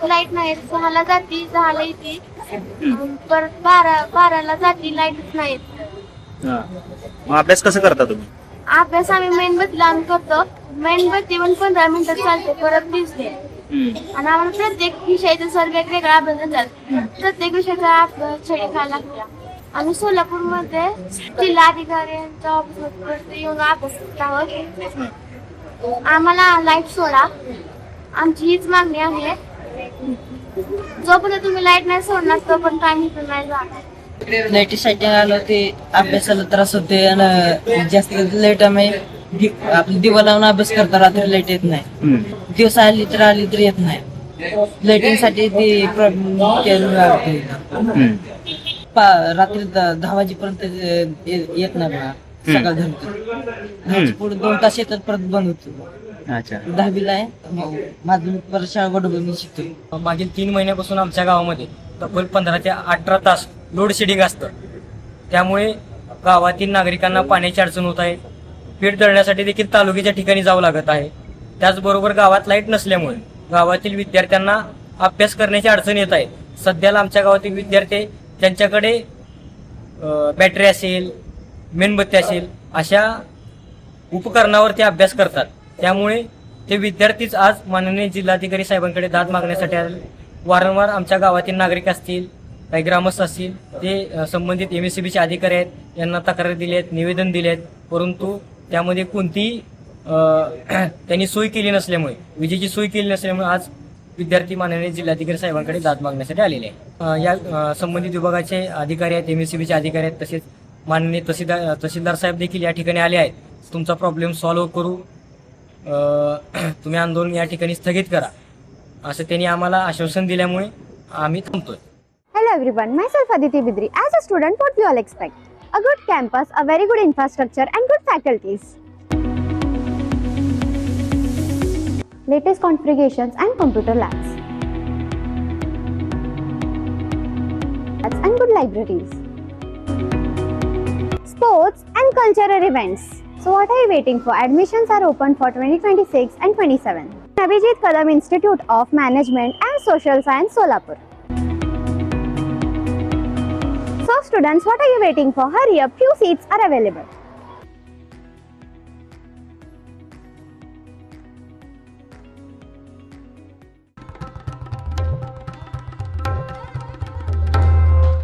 Light नाही, 6ला जाती 6ला येते, परत 12ला जाती, लाईटच नाही. हा. मग अभ्यास कसं करता तुम्ही? अभ्यास आम्ही मेणबत्तीला आम्ही करतो. मेणबत्ती पण 15 मिनिटं चालते, परत दिसते. आणि आम्हाला प्रत्येक विषयाचा सर वेगवेगळा अभ्यास देतात. प्रत्येक विषयाचा अभ्यास छडी खायला लागला. आम्ही सोलापूरमध्ये जिल्हा अधिकाऱ्यांच्या ऑफिसमध्ये येऊन अभ्यास करत आहोत. आम्हाला लाईट सोडा, आमची हीच मागणी आहे. जोपर्यंत तुम्ही लाईट नाही सोडणार तोपर्यंत आम्ही इथून नाही जाणार. लाईटीसाठी आलो ते अभ्यासाला त्रास होते आणि जास्त लाईट आम्ही आपली दिवा लावून अभ्यास करता. रात्री लाईट येत नाही, दिवस आली तर येत नाही. लाईटिंगसाठी ते प्रॉब्लेम रात्री 10 वाजेपर्यंत येत नाही बघा. सकाळ धरतो पुढे 2 तास येतात, परत बंद होतो. अच्छा. 10वीला आहे माझं, परत शाळा गोडबोली मी शिकतो. मागील 3 महिन्यापासून आमच्या गावामध्ये तब्बल 15 ते 18 तास लोड शेडिंग असतं. त्यामुळे गावातील नागरिकांना पाण्याची अडचण होत आहे. पीठ दळण्यासाठी देखील तालुक्याच्या ठिकाणी जावं लागत आहे. त्याचबरोबर गावात लाईट नसल्यामुळे गावातील विद्यार्थ्यांना अभ्यास करण्याची अडचण येत आहे. सध्याला आमच्या गावातील विद्यार्थी त्यांच्याकडे बॅटरी असेल, मेणबत्ती असेल अशा उपकरणावरती अभ्यास करतात. त्यामुळे ते विद्यार्थीच आज माननीय जिल्हाधिकारी साहेबांकडे दाद मागण्यासाठी आले. वारंवार आमच्या गावातील नागरिक असतील, काही ग्रामस्थ असतील, ते संबंधित MSCBचे अधिकारी आहेत, यांना तक्रार दिली आहेत, निवेदन दिले आहेत, परंतु त्यामध्ये कोणतीही त्यांनी सोय केली नसल्यामुळे, विजेची सोय केली नसल्यामुळे आज विद्यार्थी माननीय जिल्हाधिकारी साहेबांकडे दाद मागण्यासाठी आलेले आहे. या संबंधित विभागाचे अधिकारी आहेत, MSCBचे अधिकारी आहेत, तसेच माननीय तहसीलदार साहेब देखील या ठिकाणी आले आहेत. तुमचा प्रॉब्लेम सॉल्व्ह करू, तुम्ही आंदोलन या ठिकाणी स्थगित करा, असं त्यांनी आम्हाला आश्वासन दिल्यामुळे आम्ही थांबतोय. Hello everyone, myself Aditi Bidri. As a student, what we all expect? A good campus, a very good infrastructure and good faculties. Latest configurations and computer labs. And good libraries. Sports and cultural events. So what are you waiting for? Admissions are open for 2026 and 27. Abhijit Kadam Institute of Management and Social Science, Solapur. So students, what are you waiting for? Hurry up, few seats are available.